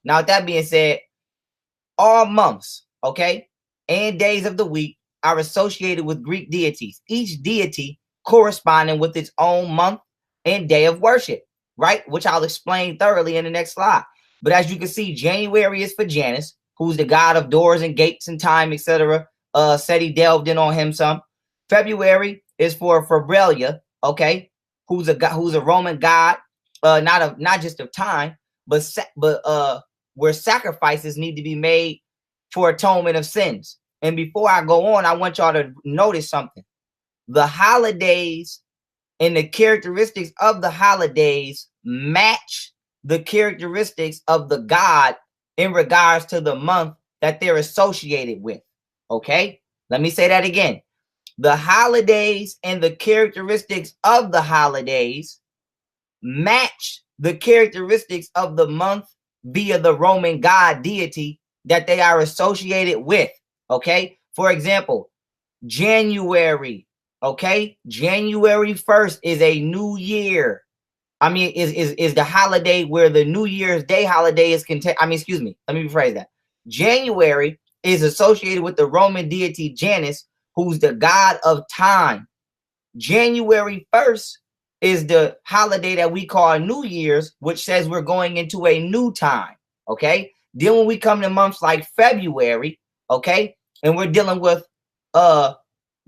Now, with that being said, all months, okay, and days of the week are associated with Greek deities, each deity corresponding with its own month and day of worship, right? Which I'll explain thoroughly in the next slide. But as you can see, January is for Janus, who's the god of doors and gates and time, etc. Said he delved in on him some. February is for Febrelia, okay, who's a Roman god, not just of time, but where sacrifices need to be made for atonement of sins. And before I go on, I want y'all to notice something. The holidays and the characteristics of the holidays match the characteristics of the god in regards to the month that they're associated with. Okay, let me say that again. The holidays and the characteristics of the holidays match the characteristics of the month via the Roman god deity that they are associated with. Okay, for example, January. Okay, January 1st is a new year. I mean, is the holiday where the New Year's Day holiday is contained. I mean, excuse me, let me rephrase that. January is associated with the Roman deity Janus, who's the god of time. January 1st is the holiday that we call New Year's, which says we're going into a new time. Okay, then when we come to months like February, okay, and we're dealing with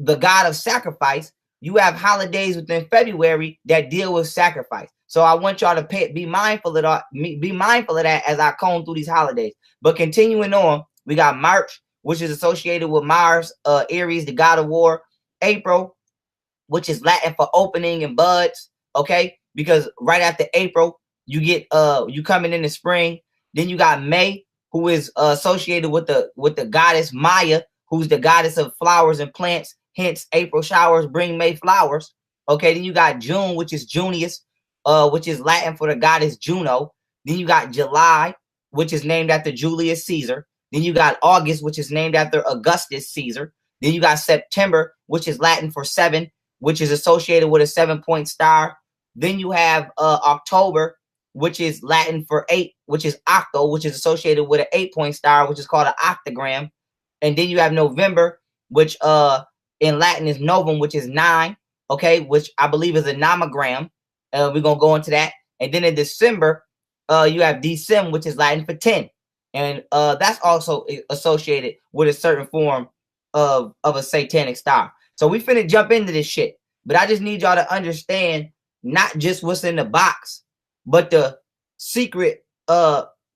the god of sacrifice, you have holidays within February that deal with sacrifice. So I want y'all to be mindful of that as I comb through these holidays. But continuing on, we got March, which is associated with Mars, Aries, the god of war. April, which is Latin for opening and buds, okay? Because right after April, you get you coming in the spring. Then you got May, who is associated with the goddess Maya, who's the goddess of flowers and plants. Hence, April showers bring May flowers. Okay, then you got June, which is Junius, which is Latin for the goddess Juno. Then you got July, which is named after Julius Caesar. Then you got August, which is named after Augustus Caesar. Then you got September, which is Latin for 7, which is associated with a 7-point star. Then you have October, which is Latin for 8, which is octo, which is associated with an 8-point star, which is called an octagram. And then you have November, which in Latin is novum, which is 9, okay, which I believe is a nomogram. We're going to go into that. And then in December, you have Decem, which is Latin for 10. And that's also associated with a certain form of a satanic star. So we finna jump into this shit. But I just need y'all to understand not just what's in the box, but the secret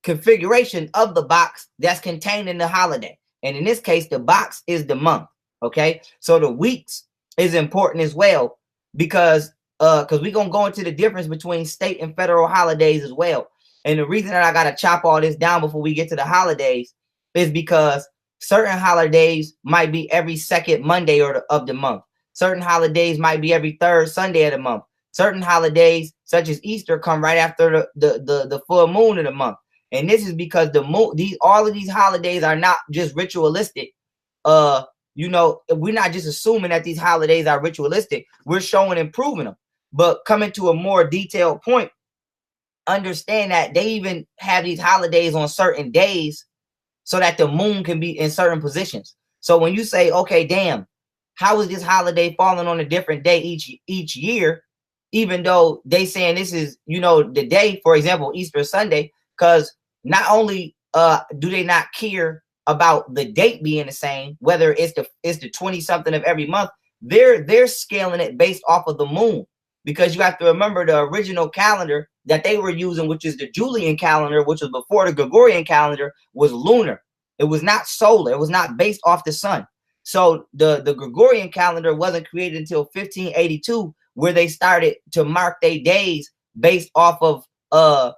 configuration of the box that's contained in the holiday. And in this case, the box is the month. Okay, so the weeks is important as well, because we're gonna go into the difference between state and federal holidays as well. And the reason that I gotta chop all this down before we get to the holidays is because certain holidays might be every second Monday of the month. Certain holidays might be every third Sunday of the month. Certain holidays, such as Easter, come right after the full moon of the month. And this is because the moon, all of these holidays are not just ritualistic. You know, we're not just assuming that these holidays are ritualistic. We're showing and proving them. But coming to a more detailed point, understand that they even have these holidays on certain days so that the moon can be in certain positions. So when you say, okay, damn, how is this holiday falling on a different day each year, even though they saying this is, you know, the day, for example, Easter Sunday, because not only do they not care about the date being the same, whether it's the 20-something of every month, they're scaling it based off of the moon, because you have to remember the original calendar that they were using, which is the Julian calendar, which was before the Gregorian calendar, was lunar. It was not solar. It was not based off the sun. So the Gregorian calendar wasn't created until 1582, where they started to mark their days based off of the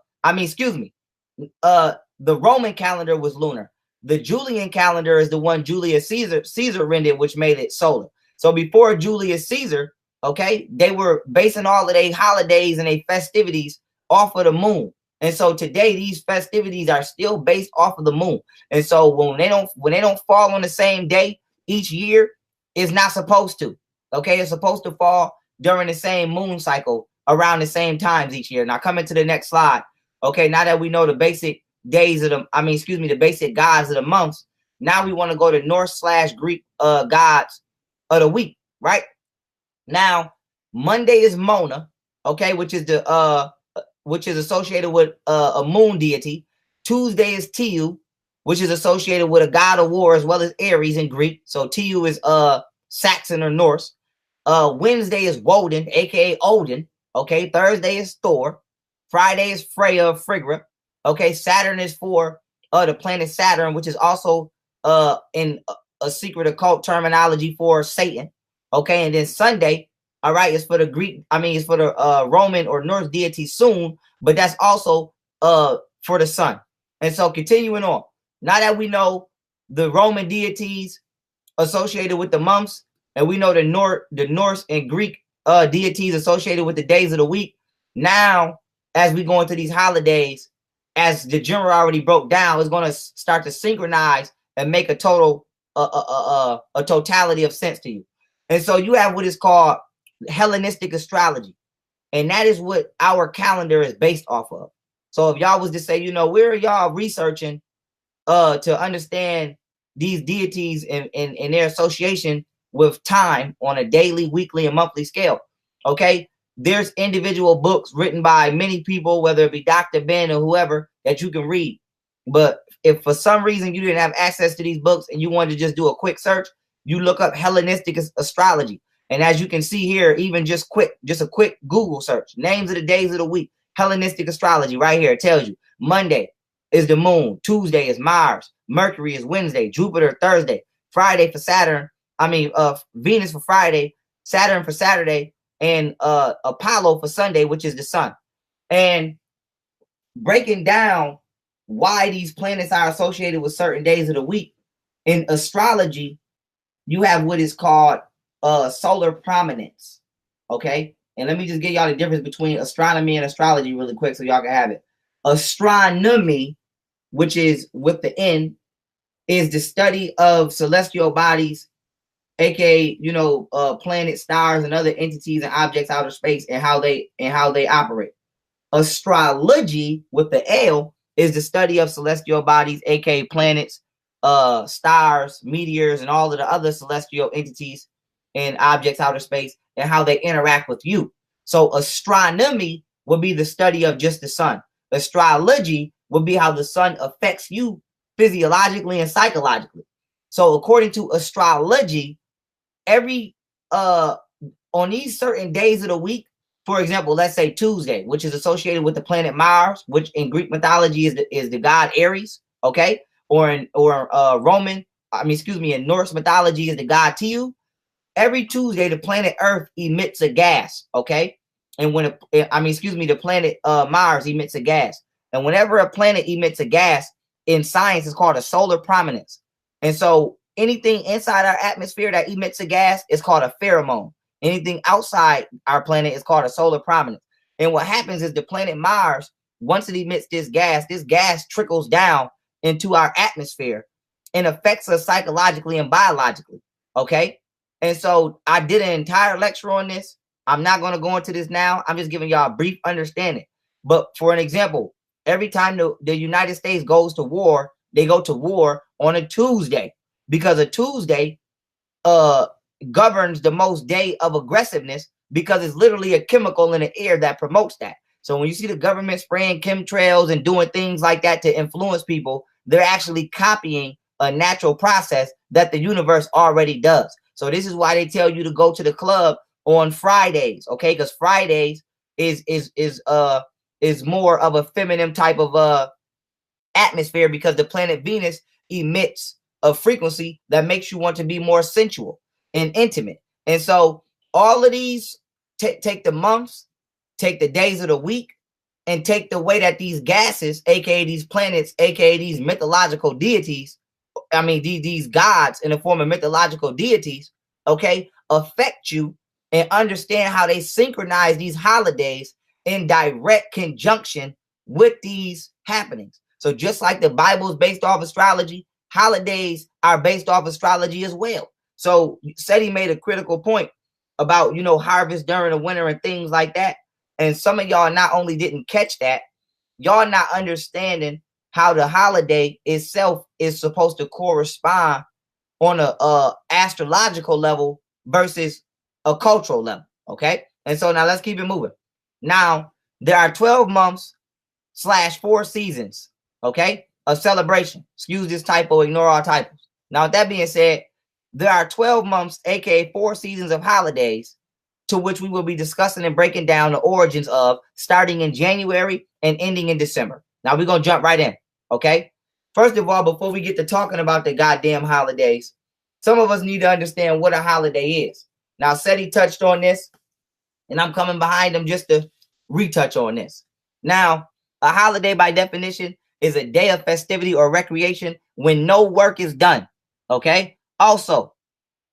Roman calendar was lunar. The Julian calendar is the one Julius Caesar rendered, which made it solar. So before Julius Caesar, okay, they were basing all of their holidays and their festivities off of the moon. And so today these festivities are still based off of the moon. And so when they don't fall on the same day each year, it's not supposed to. Okay, it's supposed to fall during the same moon cycle around the same times each year. Now coming to the next slide. Okay, now that we know the basic days of the, the basic gods of the months. Now we want to go to Norse/Greek gods of the week, right? Now, Monday is Mona, okay, which is associated with a moon deity. Tuesday is Tiu, which is associated with a god of war as well as Ares in Greek. So Tiu is Saxon or Norse. Wednesday is Woden, aka Odin. Okay, Thursday is Thor. Friday is Freya of Phrygia. Okay, Saturn is for the planet Saturn, which is also in a secret occult terminology for Satan. Okay, and then Sunday, all right, is for the Greek, it's for the Roman or Norse deity Sun, but that's also for the sun. And so continuing on, now that we know the Roman deities associated with the months, and we know the Norse and Greek deities associated with the days of the week, now as we go into these holidays, as the general already broke down, it's going to start to synchronize and make a total a totality of sense to you. And so you have what is called Hellenistic astrology, and that is what our calendar is based off of. So if y'all was to say, where are y'all researching to understand these deities and their association with time on a daily, weekly, and monthly scale? Okay, there's individual books written by many people, whether it be Dr. Ben or whoever, that you can read. But if for some reason you didn't have access to these books and you wanted to just do a quick search, you look up Hellenistic astrology. And as you can see here, even just a quick Google search, names of the days of the week, Hellenistic astrology right here, it tells you Monday is the moon, Tuesday is Mars, Mercury is Wednesday, Jupiter Thursday, Friday for Saturn, Venus for Friday, Saturn for Saturday, and Apollo for Sunday, which is the sun. And breaking down why these planets are associated with certain days of the week, in astrology, you have what is called solar prominence. Okay, and let me just give y'all the difference between astronomy and astrology really quick so y'all can have it. Astronomy, which is with the N, is the study of celestial bodies, aka planets, stars, and other entities and objects out of space, and how they operate. Astrology with the L is the study of celestial bodies, aka planets, stars, meteors, and all of the other celestial entities and objects out of space, and how they interact with you. So astronomy would be the study of just the sun. Astrology would be how the sun affects you physiologically and psychologically. So according to astrology, every on these certain days of the week, for example, let's say Tuesday, which is associated with the planet Mars, which in Greek mythology is the god Ares, okay? Or in Norse mythology is the god Tiu. Every Tuesday, the planet Earth emits a gas, okay? And when the planet Mars emits a gas. And whenever a planet emits a gas, in science, it's called a solar prominence. And so anything inside our atmosphere that emits a gas is called a pheromone. Anything outside our planet is called a solar prominence. And what happens is the planet Mars, once it emits this gas trickles down into our atmosphere and affects us psychologically and biologically, okay? And so I did an entire lecture on this. I'm not going to go into this now. I'm just giving y'all a brief understanding. But for an example, every time the United States goes to war, they go to war on a Tuesday, because a Tuesday governs the most day of aggressiveness, because it's literally a chemical in the air that promotes that. So when you see the government spraying chemtrails and doing things like that to influence people, they're actually copying a natural process that the universe already does. So this is why they tell you to go to the club on Fridays, okay? Because Fridays is more of a feminine type of atmosphere, because the planet Venus emits a frequency that makes you want to be more sensual and intimate. And so all of these take the months, take the days of the week, and take the way that these gases, aka these planets, aka these mythological deities, these gods in the form of mythological deities, okay, affect you, and understand how they synchronize these holidays in direct conjunction with these happenings. So just like the Bible is based off astrology, holidays are based off astrology as well. So Seti made a critical point about, harvest during the winter and things like that. And some of y'all not only didn't catch that, y'all not understanding how the holiday itself is supposed to correspond on a astrological level versus a cultural level. Okay. And so now let's keep it moving. Now, there are 12 months / 4 seasons, okay, of celebration. Excuse this typo, ignore all typos. Now, with that being said, there are 12 months, aka 4 seasons of holidays, to which we will be discussing and breaking down the origins of, starting in January and ending in December. Now, we're going to jump right in, okay? First of all, before we get to talking about the goddamn holidays, some of us need to understand what a holiday is. Now, Seti touched on this, and I'm coming behind him just to retouch on this. Now, a holiday by definition is a day of festivity or recreation when no work is done, okay? Also,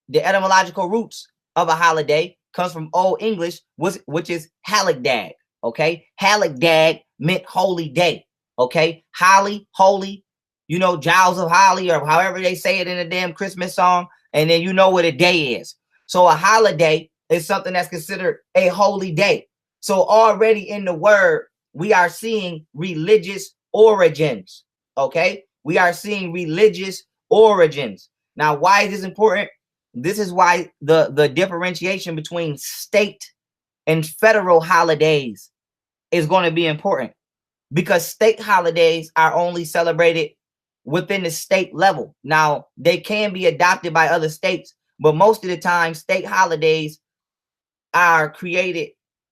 the etymological roots of a holiday comes from Old English, which is Halligdag, okay? Halligdag meant holy day, okay? Holly, holy, you know, Giles of Holly, or however they say it in a damn Christmas song, and then you know what a day is. So a holiday is something that's considered a holy day. So already in the word, we are seeing religious origins, okay? We are seeing religious origins. Now, why is this important? This is why the differentiation between state and federal holidays is going to be important, because state holidays are only celebrated within the state level. Now, they can be adopted by other states, but most of the time, state holidays are created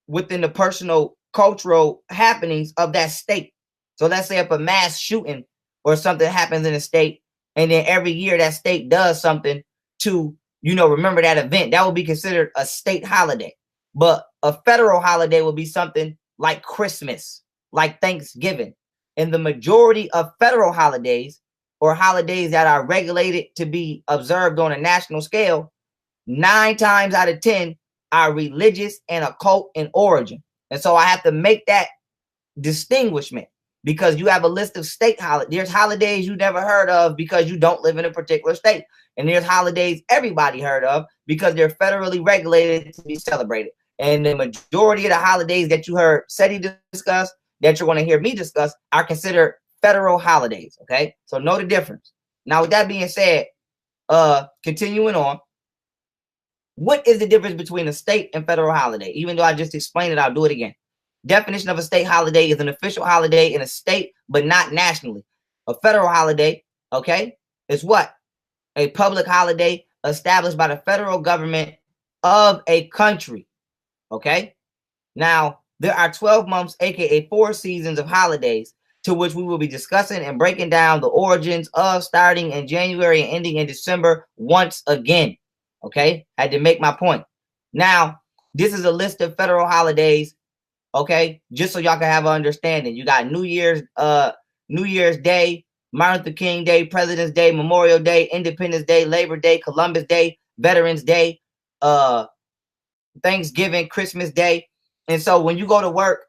within the personal cultural happenings of that state. So let's say if a mass shooting or something happens in a state, and then every year that state does something to, you know, remember that event, that would be considered a state holiday. But a federal holiday would be something like Christmas, like Thanksgiving. And the majority of federal holidays, or holidays that are regulated to be observed on a national scale, 9 times out of 10 are religious and occult in origin. And so I have to make that distinguishment, because you have a list of state holidays. There's holidays you never heard of because you don't live in a particular state. And there's holidays everybody heard of because they're federally regulated to be celebrated. And the majority of the holidays that you heard Seti discuss, that you're going to hear me discuss, are considered federal holidays. Okay, so know the difference. Now, with that being said, continuing on, what is the difference between a state and federal holiday? Even though I just explained it, I'll do it again. Definition of a state holiday is an official holiday in a state, but not nationally. A federal holiday, okay, is what? A public holiday established by the federal government of a country, okay? Now, there are 12 months, aka 4 seasons of holidays, to which we will be discussing and breaking down the origins of, starting in January and ending in December once again. Okay, had to make my point. Now, this is a list of federal holidays, okay, just so y'all can have an understanding. You got New Year's Day, Martin Luther King Day, President's Day, Memorial Day, Independence Day, Labor Day, Columbus Day, Veterans Day, Thanksgiving, Christmas Day. And so when you go to work,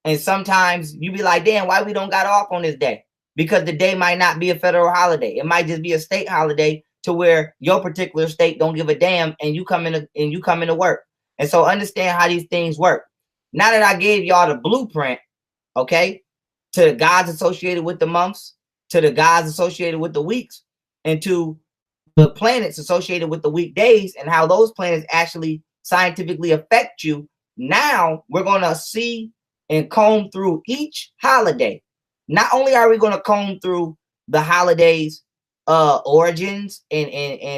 and sometimes you be like, damn, why we don't got off on this day? Because the day might not be a federal holiday. It might just be a state holiday, to where your particular state don't give a damn, and you come into work. And so understand how these things work. Now that I gave y'all the blueprint, okay, to the gods associated with the months, to the gods associated with the weeks, and to the planets associated with the weekdays, and how those planets actually scientifically affect you, now we're going to see and comb through each holiday. Not only are we going to comb through the holidays origins and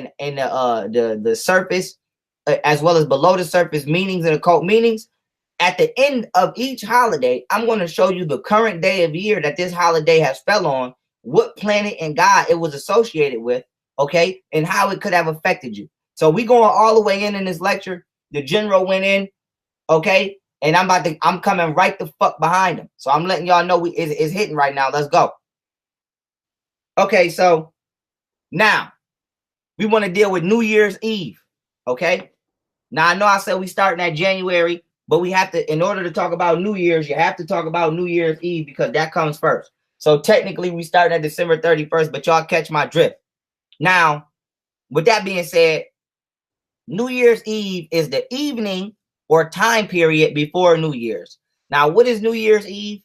the surface, as well as below the surface meanings and occult meanings, at the end of each holiday, I'm going to show you the current day of year that this holiday has fell on, what planet and god it was associated with, okay, and how it could have affected you. So we going all the way in this lecture. The general went in, okay, and I'm coming right the fuck behind him. So I'm letting y'all know it's hitting right now. Let's go. Okay, so now we want to deal with New Year's Eve, okay? Now I know I said we starting at January, but we have to, in order to talk about New Year's, you have to talk about New Year's Eve, because that comes first. So technically we start at December 31st, but y'all catch my drift. Now, with that being said, New Year's Eve is the evening or time period before New Year's. Now, what is New Year's Eve?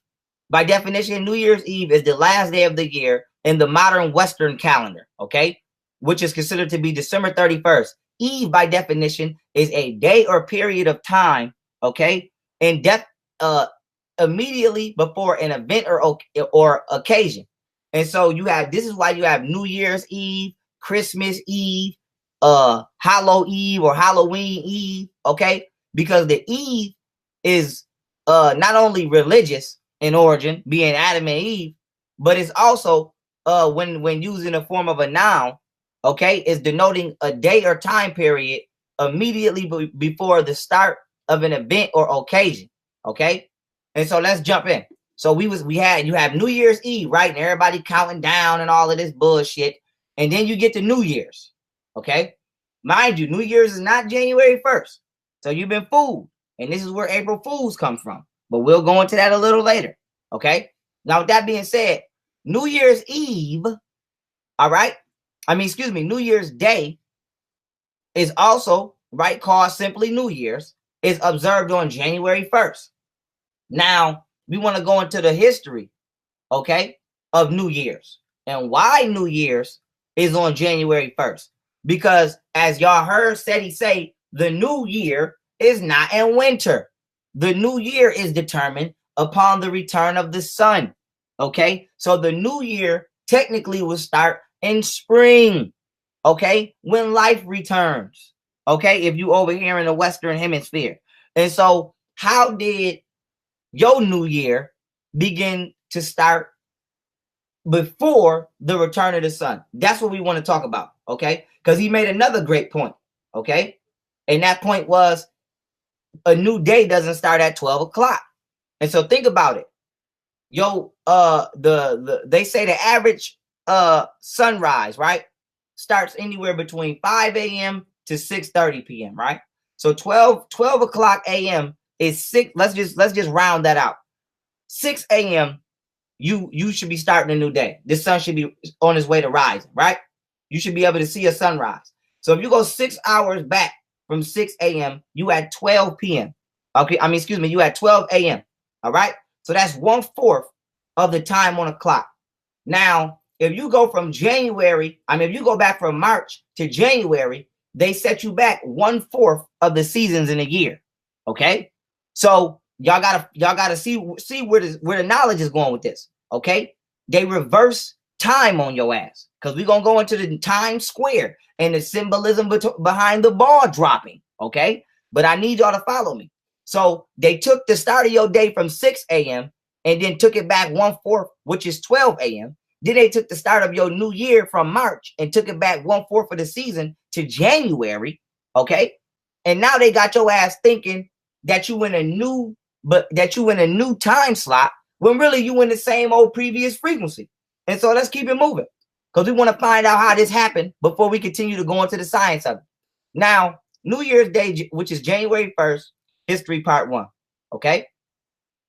By definition, New Year's Eve is the last day of the year in the modern Western calendar, okay, which is considered to be December 31st. Eve, by definition, is a day or period of time, okay, and death immediately before an event or occasion. And so you have, this is why you have New Year's Eve, Christmas Eve, Hallow Eve or Halloween Eve, okay, because the Eve is not only religious in origin, being Adam and Eve, but it's also when using the form of a noun, okay, is denoting a day or time period immediately before the start of an event or occasion, okay. And so let's jump in. So you have New Year's Eve, right, and everybody counting down and all of this bullshit, and then you get to New Year's, okay. Mind you, New Year's is not January 1st, so you've been fooled, and this is where April Fools come from. But we'll go into that a little later, okay? Now, with that being said, New Year's Eve, all right? New Year's Day is also, right, called simply New Year's, is observed on January 1st. Now, we want to go into the history, okay, of New Year's and why New Year's is on January 1st. Because as y'all heard Seti say, the new year is not in winter. The new year is determined upon the return of the sun. Okay, so the new year technically will start in spring. Okay, when life returns. Okay, if you over here in the Western Hemisphere. And so, how did your new year begin to start before the return of the sun? That's what we want to talk about. Okay, because he made another great point. Okay, and that point was, a new day doesn't start at 12 o'clock. And so think about it. They say the average sunrise, right, starts anywhere between 5 a.m. to 6:30 p.m., right? So 12 o'clock a.m. is 6. Let's just round that out. 6 a.m. you should be starting a new day. The sun should be on its way to rising, right? You should be able to see a sunrise. So if you go 6 hours back from 6 a.m., you at 12 p.m. Okay, you at 12 a.m. All right. So that's 1/4 of the time on the clock. Now, if you go from if you go back from March to January, they set you back 1/4 of the seasons in a year. Okay. So y'all gotta see where the knowledge is going with this. Okay. They reverse time on your ass, because we're gonna go into the Times Square and the symbolism behind the ball dropping. Okay. But I need y'all to follow me. So they took the start of your day from 6 a.m. and then took it back 1/4, which is 12 a.m. Then they took the start of your new year from March and took it back 1/4 of the season to January. Okay. And now they got your ass thinking that you in a new time slot, when really you in the same old previous frequency. And so let's keep it moving, because we want to find out how this happened before we continue to go into the science of it. Now, New Year's Day, which is January 1st, history part 1. Okay.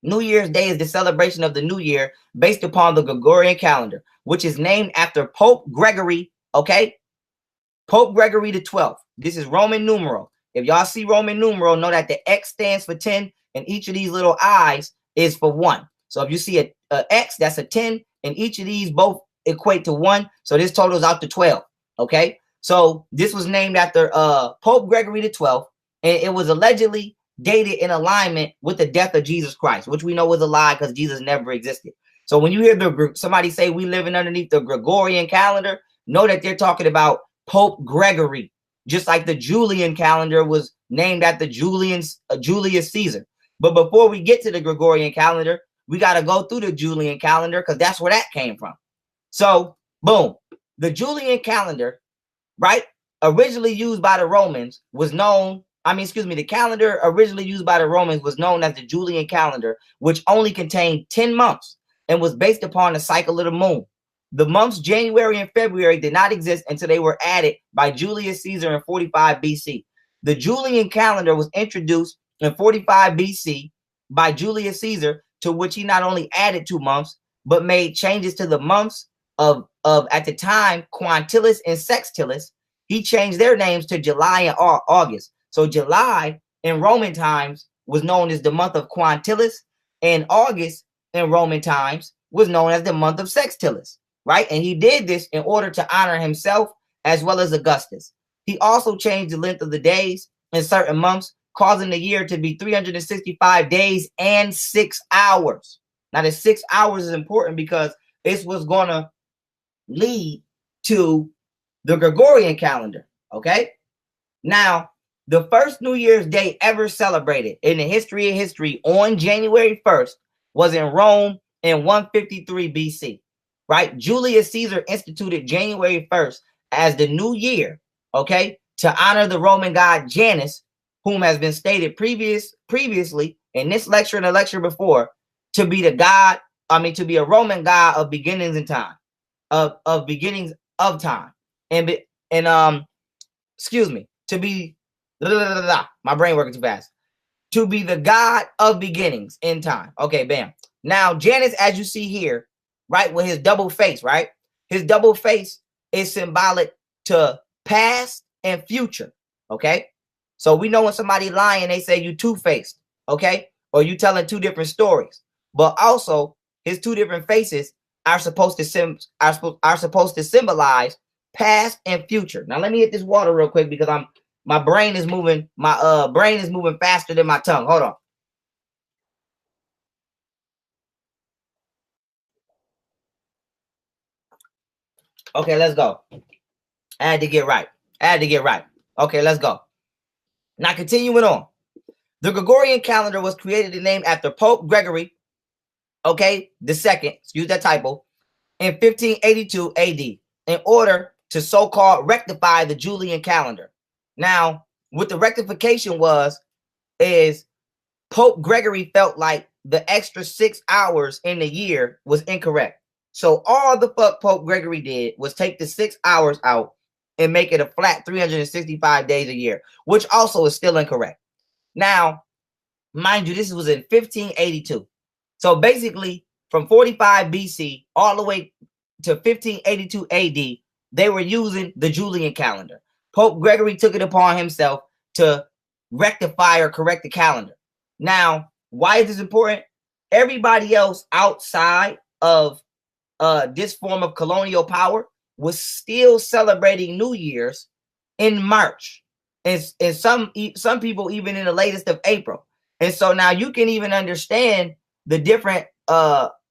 New Year's Day is the celebration of the new year based upon the Gregorian calendar, which is named after Pope Gregory. Okay. Pope Gregory the 12th. This is Roman numeral. If y'all see Roman numeral, know that the X stands for 10, and each of these little I's is for 1. So if you see a X, that's a 10, and each of these both equate to 1. So this totals out to 12. Okay. So this was named after Pope Gregory the 12th, and it was allegedly dated in alignment with the death of Jesus Christ, which we know was a lie because Jesus never existed. So when you hear somebody say we living underneath the Gregorian calendar, know that they're talking about Pope Gregory, just like the Julian calendar was named after Julius Caesar. But before we get to the Gregorian calendar, we got to go through the Julian calendar, because that's where that came from. So boom, the Julian calendar, right, originally used by the Romans was known, the calendar originally used by the Romans was known as the Julian calendar, which only contained 10 months and was based upon the cycle of the moon. The months January and February did not exist until they were added by Julius Caesar in 45 BC. The Julian calendar was introduced in 45 BC by Julius Caesar, to which he not only added 2 months, but made changes to the months of at the time, Quintilis and Sextilis. He changed their names to July and August. So July in Roman times was known as the month of Quintilis, and August in Roman times was known as the month of Sextilis, right? And he did this in order to honor himself as well as Augustus. He also changed the length of the days in certain months, causing the year to be 365 days and 6 hours. Now, the 6 hours is important because this was going to lead to the Gregorian calendar, okay? Now, the first New Year's Day ever celebrated in the history of history on January 1st was in Rome in 153 BC, right? Julius Caesar instituted January 1st as the new year, okay, to honor the Roman god Janus, whom has been stated previously in this lecture and the lecture before, to be to be a Roman god of beginnings in time, of beginnings of time, and excuse me, to be my brain working too fast. To be the God of beginnings in time. Okay, bam. Now, Janus, as you see here, right, with his double face, right? His double face is symbolic to past and future. Okay. So we know when somebody lying, they say you two-faced, okay? Or you telling two different stories. But also, his two different faces are supposed to are supposed to symbolize past and future. Now let me hit this water real quick because my brain is moving faster than my tongue. Hold on. Okay, let's go. I had to get right. Okay, let's go. Now continuing on. The Gregorian calendar was created and named after Pope Gregory, okay, the second, excuse that typo, in 1582 AD in order to so-called rectify the Julian calendar. Now, what the rectification is Pope Gregory felt like the extra 6 hours in the year was incorrect. So all the fuck Pope Gregory did was take the 6 hours out and make it a flat 365 days a year, which also is still incorrect. Now, mind you, this was in 1582. So basically, from 45 BC all the way to 1582 AD, they were using the Julian calendar. Pope Gregory took it upon himself to rectify or correct the calendar. Now, why is this important? Everybody else outside of this form of colonial power was still celebrating New Year's in March, and some people even in the latest of April. And so now you can even understand the different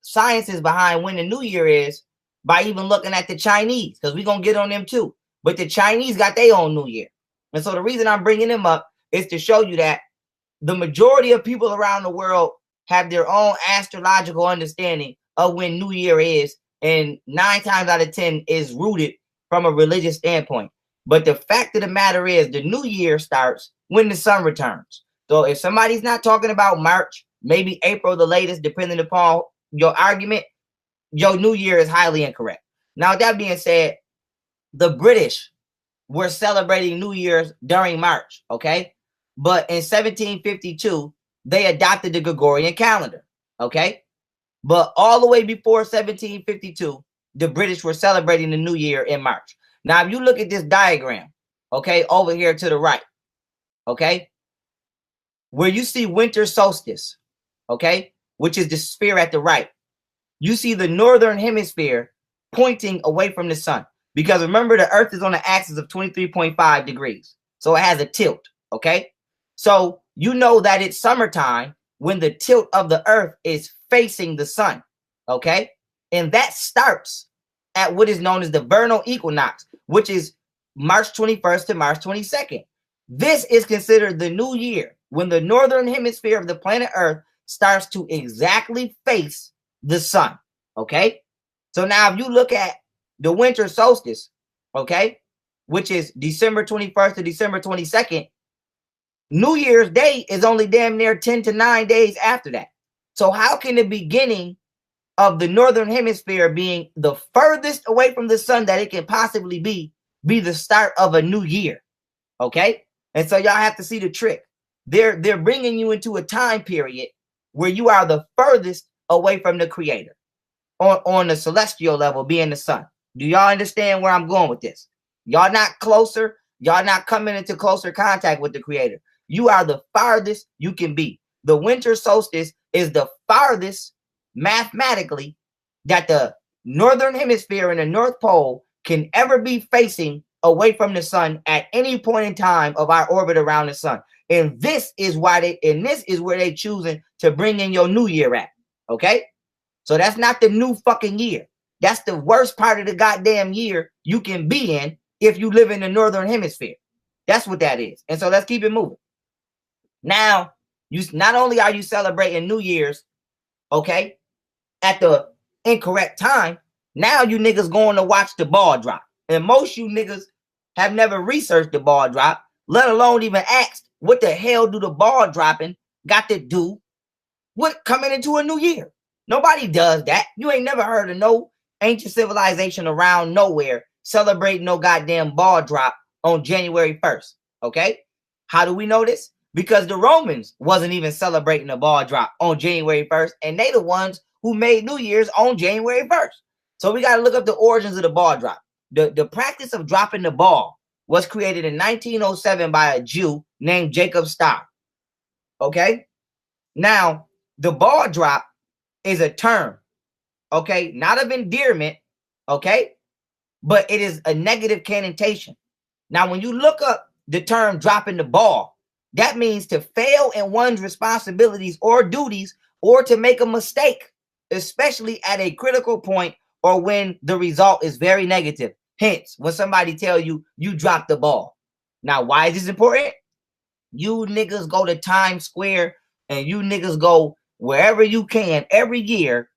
sciences behind when the New Year is by even looking at the Chinese, because we're gonna get on them too. But the Chinese got their own New Year, and so the reason I'm bringing them up is to show you that the majority of people around the world have their own astrological understanding of when New Year is, and 9 times out of 10 is rooted from a religious standpoint. But the fact of the matter is the New Year starts when the sun returns. So if somebody's not talking about March, maybe April the latest, depending upon your argument, your New Year is highly incorrect. Now, that being said, the British were celebrating New Year's during March, okay? But in 1752, they adopted the Gregorian calendar, okay? But all the way before 1752, the British were celebrating the New Year in March. Now, if you look at this diagram, okay, over here to the right, okay, where you see winter solstice, okay, which is the sphere at the right, you see the northern hemisphere pointing away from the sun. Because remember, the Earth is on the axis of 23.5 degrees. So it has a tilt, okay? So you know that it's summertime when the tilt of the Earth is facing the sun, okay? And that starts at what is known as the vernal equinox, which is March 21st to March 22nd. This is considered the new year when the northern hemisphere of the planet Earth starts to exactly face the sun, okay? So now if you look at the winter solstice, okay, which is December 21st to December 22nd, New Year's Day is only damn near 10 to 9 days after that. So how can the beginning of the northern hemisphere being the furthest away from the sun that it can possibly be the start of a new year? Okay? And so y'all have to see the trick. They're bringing you into a time period where you are the furthest away from the creator on the celestial level, being the sun. Do y'all understand where I'm going with this? Y'all not closer. Y'all not coming into closer contact with the creator. You are the farthest you can be. The winter solstice is the farthest mathematically that the northern hemisphere and the North Pole can ever be facing away from the sun at any point in time of our orbit around the sun. And this is why this is where they choosing to bring in your new year at. Okay? So that's not the new fucking year. That's the worst part of the goddamn year you can be in if you live in the northern hemisphere. That's what that is. And so let's keep it moving. Now, you not only are you celebrating New Year's, okay, at the incorrect time, now you niggas going to watch the ball drop. And most you niggas have never researched the ball drop, let alone even asked what the hell do the ball dropping got to do with coming into a new year. Nobody does that. You ain't never heard of no ancient civilization around nowhere celebrating no goddamn ball drop on January 1st. Okay? How do we know this? Because the Romans wasn't even celebrating a ball drop on January 1st, and they the ones who made New Year's on January 1st. So we got to look up the origins of the ball drop. The practice of dropping the ball was created in 1907 by a Jew named Jacob Starr. Okay? Now, the ball drop is a term, okay? Not of endearment, okay? But it is a negative connotation. Now, when you look up the term dropping the ball, that means to fail in one's responsibilities or duties or to make a mistake, especially at a critical point or when the result is very negative. Hence, when somebody tell you, you dropped the ball. Now, why is this important? You niggas go to Times Square and you niggas go wherever you can every year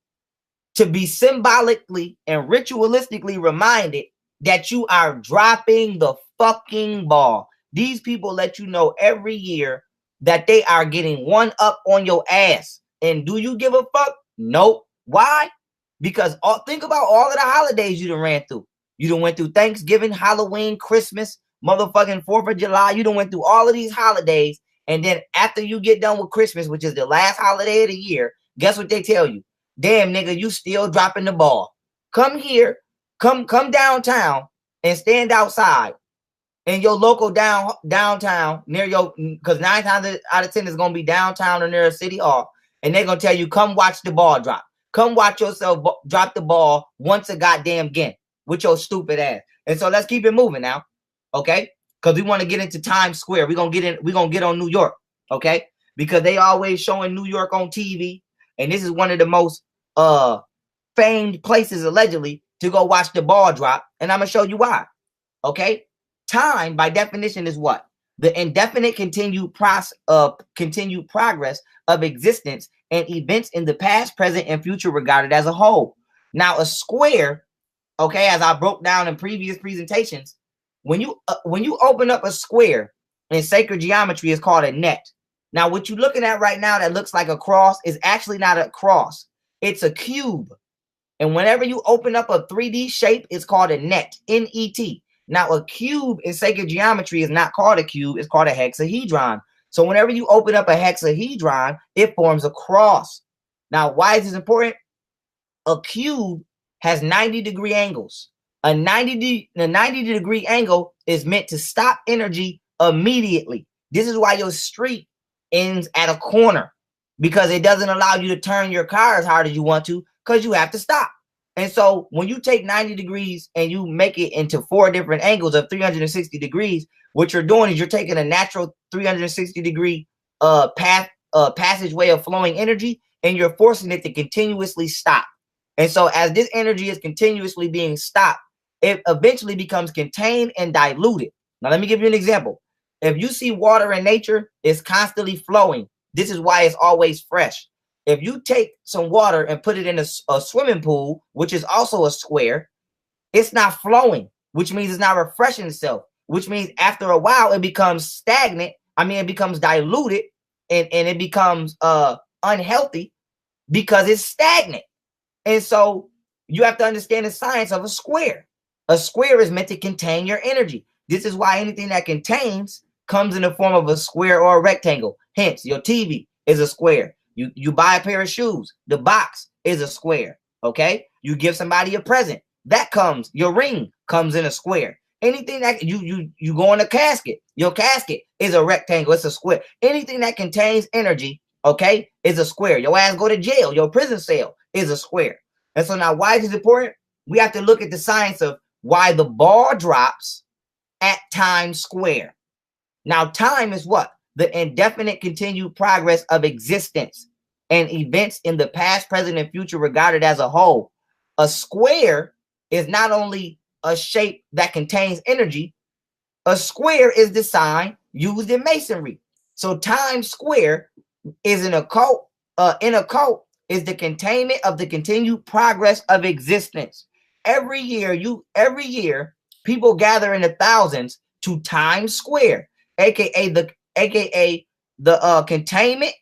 to be symbolically and ritualistically reminded that you are dropping the fucking ball. These people let you know every year that they are getting one up on your ass. And do you give a fuck? Nope. Why? Because think about all of the holidays you done ran through. You done went through Thanksgiving, Halloween, Christmas, motherfucking 4th of July. You done went through all of these holidays. And then after you get done with Christmas, which is the last holiday of the year, guess what they tell you? Damn, nigga, you still dropping the ball. Come here, come downtown and stand outside in your local downtown near your, because 9 times out of 10 is going to be downtown or near a city hall. And they're going to tell you, come watch the ball drop. Come watch yourself drop the ball once a goddamn again with your stupid ass. And so let's keep it moving now. Okay? Because we want to get into Times Square. We're gonna get on New York, okay? Because they always showing New York on TV, and this is one of the most famed places allegedly to go watch the ball drop, and I'm gonna show you why. Okay? Time, by definition, is what? The indefinite continued progress of existence and events in the past, present, and future regarded as a whole. Now, a square, okay, as I broke down in previous presentations, when you open up a square in sacred geometry, it's called a net. Now, what you're looking at right now that looks like a cross is actually not a cross. It's a cube. And whenever you open up a 3D shape, it's called a net, N-E-T. Now, a cube in sacred geometry is not called a cube. It's called a hexahedron. So whenever you open up a hexahedron, it forms a cross. Now, why is this important? A cube has 90-degree angles. A 90-degree angle is meant to stop energy immediately. This is why your street ends at a corner, because it doesn't allow you to turn your car as hard as you want to, because you have to stop. And so when you take 90 degrees and you make it into 4 different angles of 360 degrees, what you're doing is you're taking a natural 360-degree passageway of flowing energy, and you're forcing it to continuously stop. And so as this energy is continuously being stopped, it eventually becomes contained and diluted. Now, let me give you an example. If you see water in nature, it's constantly flowing. This is why it's always fresh. If you take some water and put it in a swimming pool, which is also a square, it's not flowing, which means it's not refreshing itself, which means after a while it becomes stagnant. It becomes diluted and it becomes unhealthy because it's stagnant. And so you have to understand the science of a square. A square is meant to contain your energy. This is why anything that contains comes in the form of a square or a rectangle. Hence, your TV is a square. You buy a pair of shoes, the box is a square. Okay? You give somebody a present, that comes, your ring comes in a square. Anything that you go in a casket, your casket is a rectangle, it's a square. Anything that contains energy, okay, is a square. Your ass go to jail. Your prison cell is a square. And so now why is this important? We have to look at the science of why the ball drops at time square. Now, time is what? The indefinite continued progress of existence and events in the past, present, and future regarded as a whole. A square is not only a shape that contains energy, a square is the sign used in masonry. So Times Square is an occult, in occult is the containment of the continued progress of existence. Every year, people gather in the thousands to Times Square, aka the containment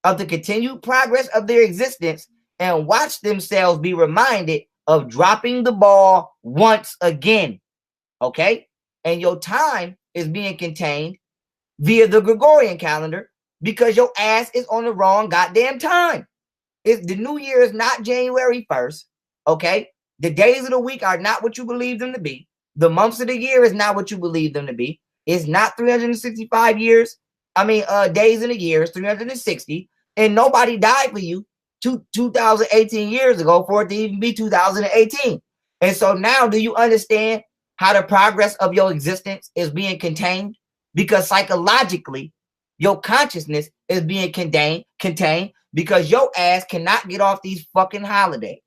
of the continued progress of their existence, and watch themselves be reminded of dropping the ball once again. Okay? And your time is being contained via the Gregorian calendar because your ass is on the wrong goddamn time. The new year is not January 1st. Okay? The days of the week are not what you believe them to be. The months of the year is not what you believe them to be. It's not 365 years. Days in a year is 360. And nobody died for you 2018 years ago for it to even be 2018. And so now do you understand how the progress of your existence is being contained? Because psychologically, your consciousness is being contained because your ass cannot get off these fucking holidays.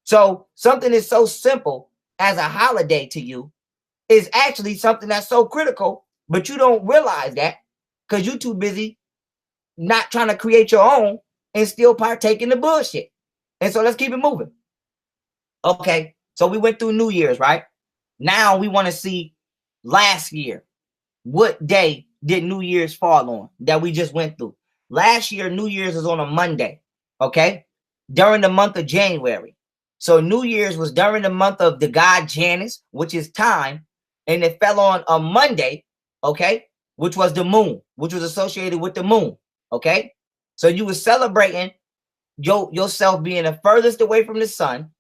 So something is so simple as a holiday to you is actually something that's so critical, but you don't realize that because you're too busy not trying to create your own and still partake in the bullshit. And so let's keep it moving. Okay, so we went through New Year's, right? Now we want to see last year. What day did New Year's fall on that we just went through? Last year, New Year's was on a Monday, okay? During the month of January. So New Year's was during the month of the god Janus, which is time, and it fell on a Monday, okay? Which was the moon, which was associated with the moon, okay? So you were celebrating yourself being the furthest away from the sun,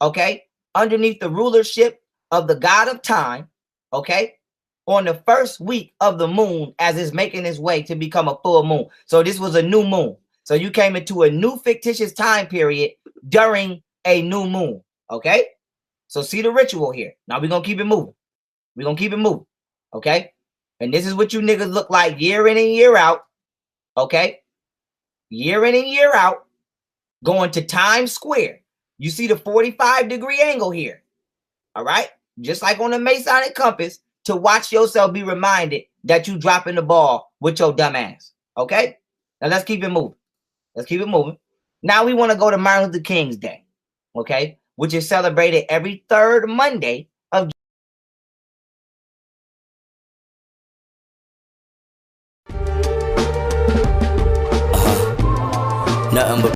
okay? Underneath the rulership of the god of time, okay? On the first week of the moon as it's making its way to become a full moon. So this was a new moon. So you came into a new fictitious time period during a new moon, okay? So see the ritual here. Now we're going to keep it moving. We're going to keep it moving, okay? And this is what you niggas look like year in and year out, okay? Year in and year out, going to Times Square. You see the 45-degree angle here, all right? Just like on the Masonic compass, to watch yourself be reminded that you dropping the ball with your dumb ass, okay? Now let's keep it moving. Let's keep it moving. Now we want to go to Martin Luther King's Day, okay? Which is celebrated every third Monday